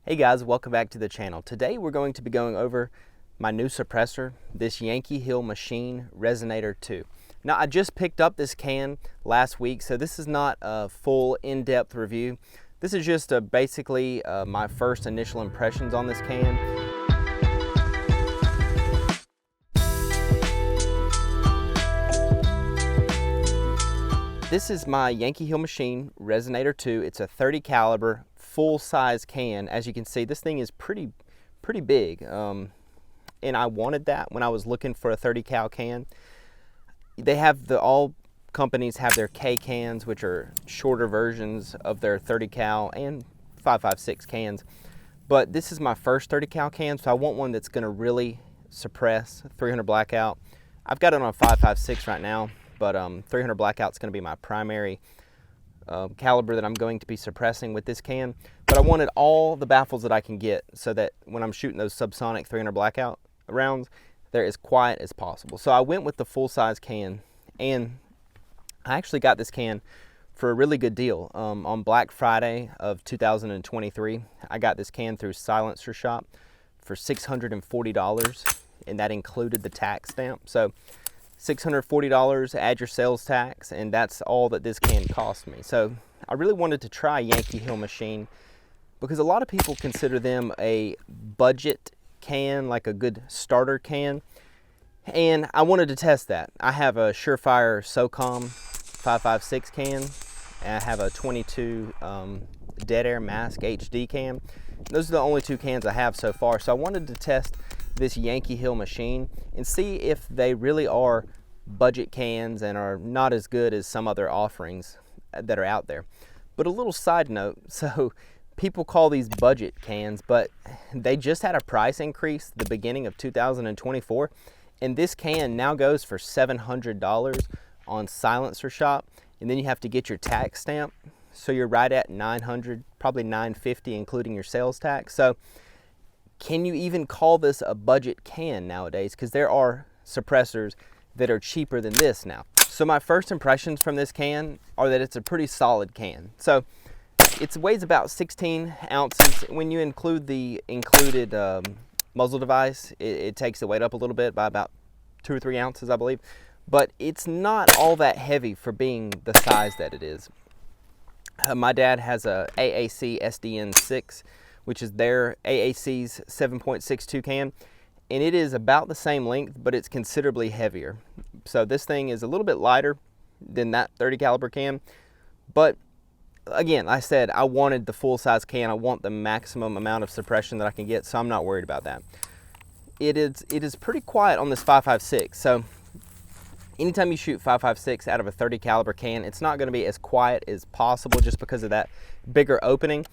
Hey guys, welcome back to the channel. Today we're going to be going over my new suppressor, this Yankee Hill Machine Resonator 2. Now I just picked up this can last week, so this is not a full in-depth review. This is just basically my first initial impressions on this can. This is my Yankee Hill Machine Resonator 2. It's a 30 caliber full-size can. As you can see, this thing is pretty big, and I wanted that when I was looking for a 30 cal can. They have all companies have their K cans, which are shorter versions of their 30 cal and 5.56 cans, but this is my first 30 cal can, so I want one that's going to really suppress 300 blackout. I've got it on a 5.56 right now, but 300 blackout is going to be my primary caliber that I'm going to be suppressing with this can. But I wanted all the baffles that I can get so that when I'm shooting those subsonic 300 blackout rounds, they're as quiet as possible. So I went with the full-size can, and I actually got this can for a really good deal. On Black Friday of 2023, I got this can through Silencer Shop for $640, and that included the tax stamp. So $640, add your sales tax, and that's all that this can cost me. So I really wanted to try Yankee Hill Machine because a lot of people consider them a budget can, like a good starter can, and I wanted to test that. I have a Surefire SOCOM 5.56 can, and I have a 22 Dead Air Mask HD can. Those are the only two cans I have so far, so I wanted to test this Yankee Hill Machine and see if they really are budget cans and are not as good as some other offerings that are out there. But a little side note, so people call these budget cans, but they just had a price increase the beginning of 2024, and this can now goes for $700 on Silencer Shop, and then you have to get your tax stamp, so you're right at $900, probably $950 including your sales tax. So can you even call this a budget can nowadays? Because there are suppressors that are cheaper than this now. So my first impressions from this can are that it's a pretty solid can. So it weighs about 16 ounces. When you include the included muzzle device, it takes the weight up a little bit by about 2 or 3 ounces, I believe. But it's not all that heavy for being the size that it is. My dad has a AAC SDN6, which is their AAC's 7.62 can, and it is about the same length, but it's considerably heavier. So this thing is a little bit lighter than that 30 caliber can, but again, I said I wanted the full-size can. I want the maximum amount of suppression that I can get, so I'm not worried about that. It is pretty quiet on this 5.56, so anytime you shoot 5.56 out of a 30 caliber can, it's not going to be as quiet as possible just because of that bigger opening.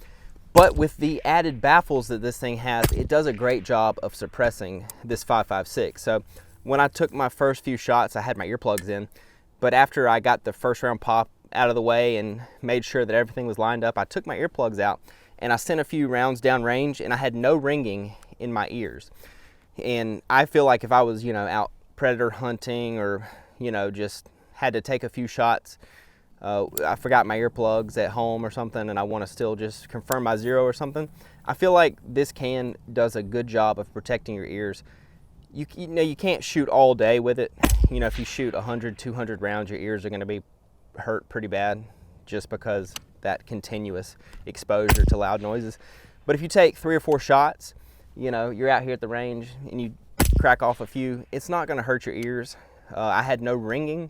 But with the added baffles that this thing has, it does a great job of suppressing this 5.56. So when I took my first few shots, I had my earplugs in, but after I got the first round pop out of the way and made sure that everything was lined up, I took my earplugs out and I sent a few rounds down range, and I had no ringing in my ears. And I feel like if I was, out predator hunting or, just had to take a few shots, I forgot my earplugs at home or something, and I want to still just confirm my zero or something, I feel like this can does a good job of protecting your ears. You can't shoot all day with it. If you shoot 100, 200 rounds, your ears are going to be hurt pretty bad just because that continuous exposure to loud noises. But if you take 3 or 4 shots, you're out here at the range and you crack off a few, it's not going to hurt your ears. I had no ringing,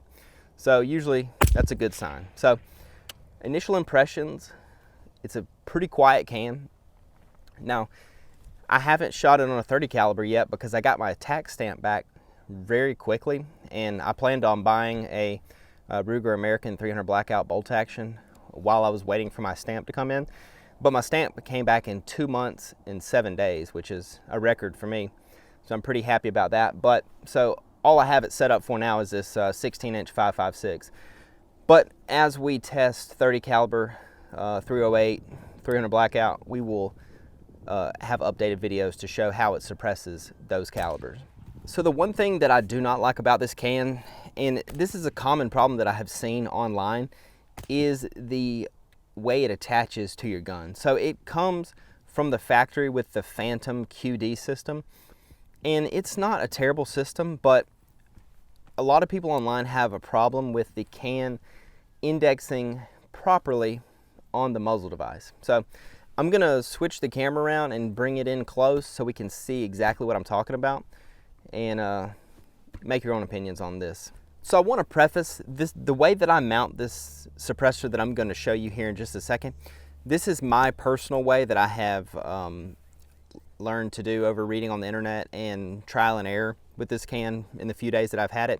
so usually that's a good sign. So initial impressions, it's a pretty quiet can. Now, I haven't shot it on a 30 caliber yet because I got my tax stamp back very quickly, and I planned on buying a Ruger American 300 blackout bolt action while I was waiting for my stamp to come in. But my stamp came back in 2 months and 7 days, which is a record for me. So I'm pretty happy about that. But so all I have it set up for now is this 16-inch 5.56. But as we test 30 caliber, 308, 300 blackout, we will have updated videos to show how it suppresses those calibers. So the one thing that I do not like about this can, and this is a common problem that I have seen online, is the way it attaches to your gun. So it comes from the factory with the Phantom QD system. And it's not a terrible system, but a lot of people online have a problem with the can indexing properly on the muzzle device. So I'm gonna switch the camera around and bring it in close so we can see exactly what I'm talking about, and make your own opinions on this. So I want to preface this, the way that I mount this suppressor that I'm going to show you here in just a second. This is my personal way that I have learned to do over reading on the internet and trial and error with this can in the few days that I've had it.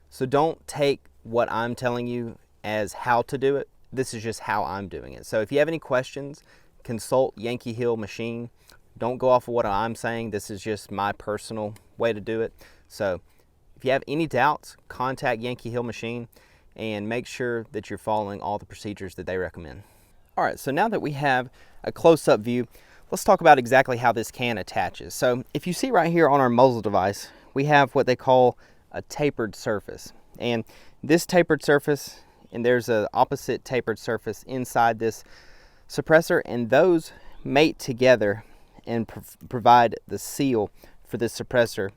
So don't take what I'm telling you as how to do it. This is just how I'm doing it. So if you have any questions, consult Yankee Hill Machine. Don't go off of what I'm saying. This is just my personal way to do it. So if you have any doubts, contact Yankee Hill Machine and make sure that you're following all the procedures that they recommend. All right, so now that we have a close-up view, let's talk about exactly how this can attaches. So if you see right here on our muzzle device, we have what they call a tapered surface. And this tapered surface, and there's an opposite tapered surface inside this suppressor, and those mate together and provide the seal for this suppressor.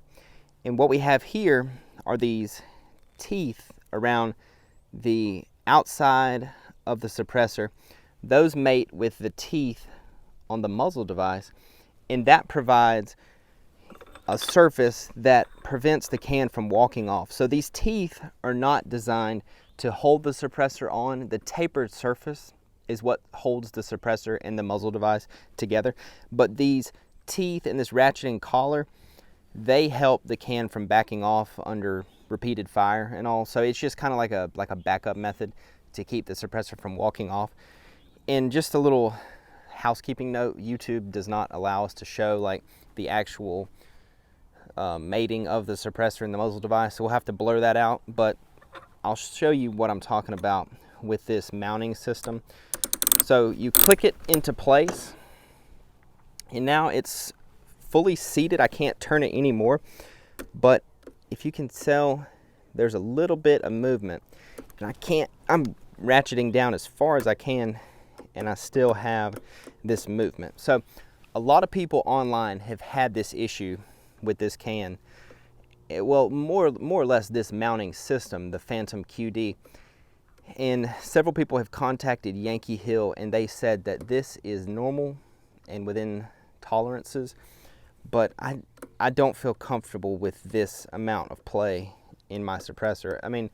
And what we have here are these teeth around the outside of the suppressor. Those mate with the teeth on the muzzle device, and that provides a surface that prevents the can from walking off. So these teeth are not designed to hold the suppressor on. The tapered surface is what holds the suppressor and the muzzle device together. But these teeth and this ratcheting collar, they help the can from backing off under repeated fire and all. So it's just kind of like a backup method to keep the suppressor from walking off. And just a little housekeeping note, YouTube does not allow us to show like the actual mating of the suppressor and the muzzle device, so we'll have to blur that out, but I'll show you what I'm talking about with this mounting system. So you click it into place, and now it's fully seated. I can't turn it anymore, but if you can tell, there's a little bit of movement, and I'm ratcheting down as far as I can, and I still have this movement. So a lot of people online have had this issue with this can. Well, more or less this mounting system, the Phantom QD. And several people have contacted Yankee Hill, and they said that this is normal and within tolerances, but I don't feel comfortable with this amount of play in my suppressor. I mean,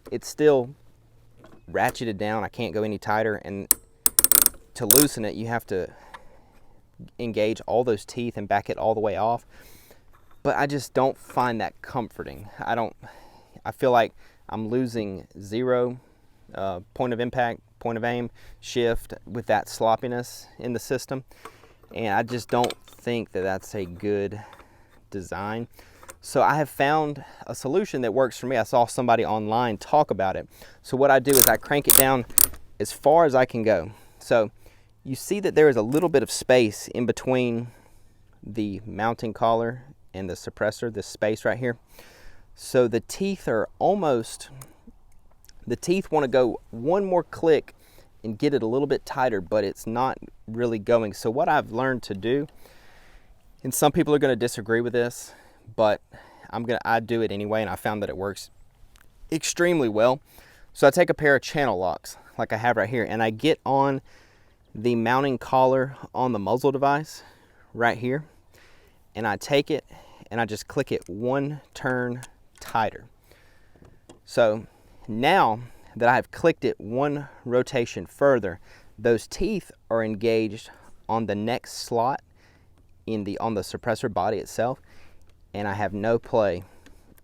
it's still ratcheted down. I can't go any tighter, and to loosen it, you have to engage all those teeth and back it all the way off. But I just don't find that comforting. I feel like I'm losing zero point of impact, point of aim, shift with that sloppiness in the system. And I just don't think that that's a good design. So I have found a solution that works for me. I saw somebody online talk about it. So what I do is I crank it down as far as I can go. So you see that there is a little bit of space in between the mounting collar and the suppressor, this space right here. So the teeth are almost, the teeth want to go one more click and get it a little bit tighter, but it's not really going. So what I've learned to do, and some people are going to disagree with this, but I do it anyway, and I found that it works extremely well. So I take a pair of channel locks like I have right here, and I get on the mounting collar on the muzzle device right here, and I take it and I just click it one turn tighter. So now that I've clicked it one rotation further, those teeth are engaged on the next slot on the suppressor body itself, and I have no play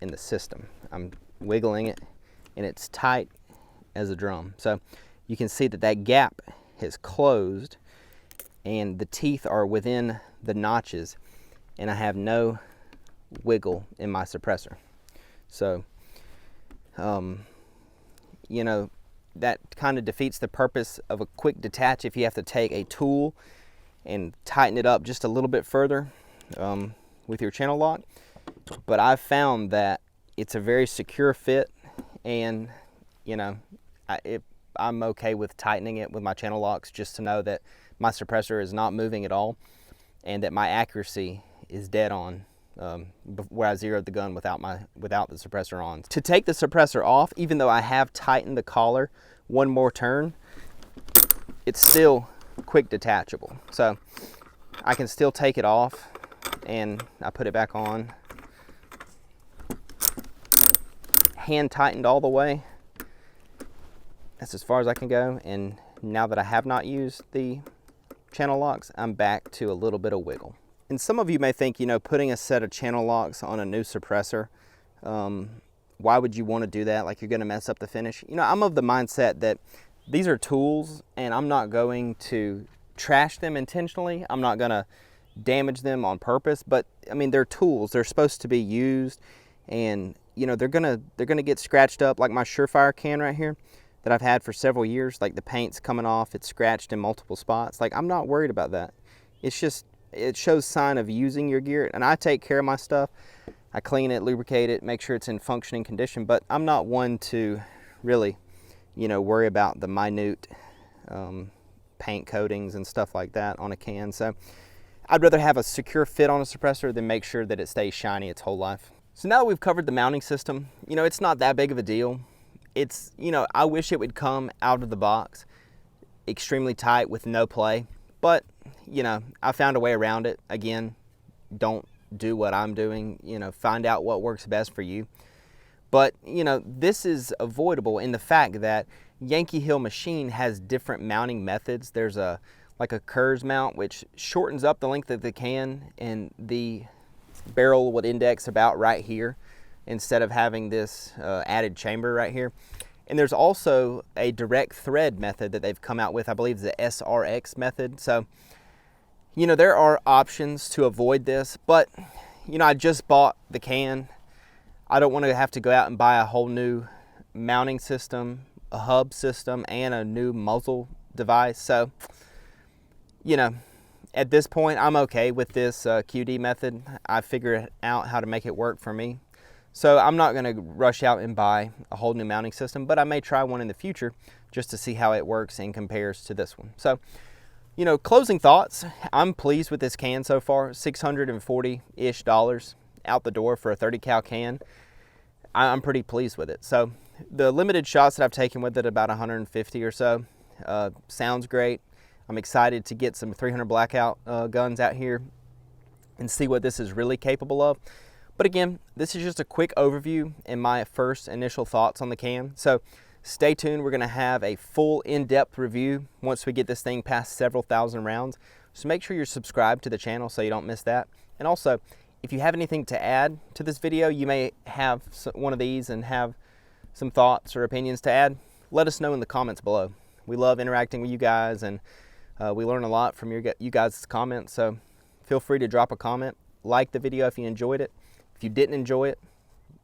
in the system. I'm wiggling it and it's tight as a drum. So you can see that that gap has closed and the teeth are within the notches, and I have no wiggle in my suppressor. So you know, that kind of defeats the purpose of a quick detach if you have to take a tool and tighten it up just a little bit further with your channel lock. But I've found that it's a very secure fit, and you know, I'm okay with tightening it with my channel locks just to know that my suppressor is not moving at all, and that my accuracy is dead on where I zeroed the gun without the suppressor on. To take the suppressor off, even though I have tightened the collar one more turn, it's still quick detachable. So I can still take it off, and I put it back on. Hand tightened all the way. That's as far as I can go. And now that I have not used the channel locks, I'm back to a little bit of wiggle. And some of you may think, you know, putting a set of channel locks on a new suppressor, why would you want to do that? Like, you're going to mess up the finish. You know, I'm of the mindset that these are tools, and I'm not going to trash them intentionally. I'm not going to damage them on purpose, but I mean, they're tools. They're supposed to be used, and you know, they're gonna get scratched up, like my Surefire can right here that I've had for several years. Like, the paint's coming off, it's scratched in multiple spots. Like, I'm not worried about that. It's just, it shows sign of using your gear, and I take care of my stuff. I clean it, lubricate it, make sure it's in functioning condition, but I'm not one to really, you know, worry about the minute paint coatings and stuff like that on a can. So I'd rather have a secure fit on a suppressor than make sure that it stays shiny its whole life. So now that we've covered the mounting system, you know, it's not that big of a deal. It's, you know, I wish it would come out of the box extremely tight with no play, but, you know, I found a way around it. Again, don't do what I'm doing, you know, find out what works best for you. But, you know, this is avoidable in the fact that Yankee Hill machine has different mounting methods. There's like a Kerrs mount, which shortens up the length of the can, and the barrel would index about right here instead of having this added chamber right here. And there's also a direct thread method that they've come out with. I believe the SRX method. So, you know, there are options to avoid this, but, you know, I just bought the can. I don't want to have to go out and buy a whole new mounting system, a hub system, and a new muzzle device. So, you know, at this point, I'm okay with this QD method. I figured out how to make it work for me. So I'm not going to rush out and buy a whole new mounting system, but I may try one in the future just to see how it works and compares to this one. So, you know, closing thoughts, I'm pleased with this can so far. $640-ish out the door for a 30 cal can. I'm pretty pleased with it. So the limited shots that I've taken with it, about 150 or so, sounds great. I'm excited to get some 300 blackout guns out here and see what this is really capable of. But again, this is just a quick overview and my first initial thoughts on the can. So stay tuned. We're going to have a full in-depth review once we get this thing past several thousand rounds. So make sure you're subscribed to the channel so you don't miss that. And also, if you have anything to add to this video, you may have one of these and have some thoughts or opinions to add, let us know in the comments below. We love interacting with you guys, and we learn a lot from you guys' comments, so feel free to drop a comment. Like the video if you enjoyed it. If you didn't enjoy it,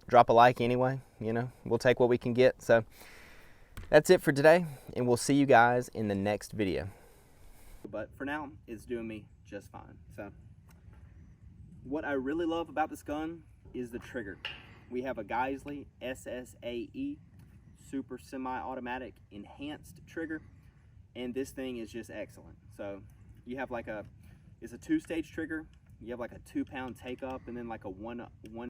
drop a like anyway. You know, we'll take what we can get. So that's it for today, and we'll see you guys in the next video. But for now, it's doing me just fine. So what I really love about this gun is the trigger. We have a Geisley SSAE super semi-automatic enhanced trigger, and this thing is just excellent. So you have like it's a 2-stage trigger. You have like a 2-pound take up, and then like a one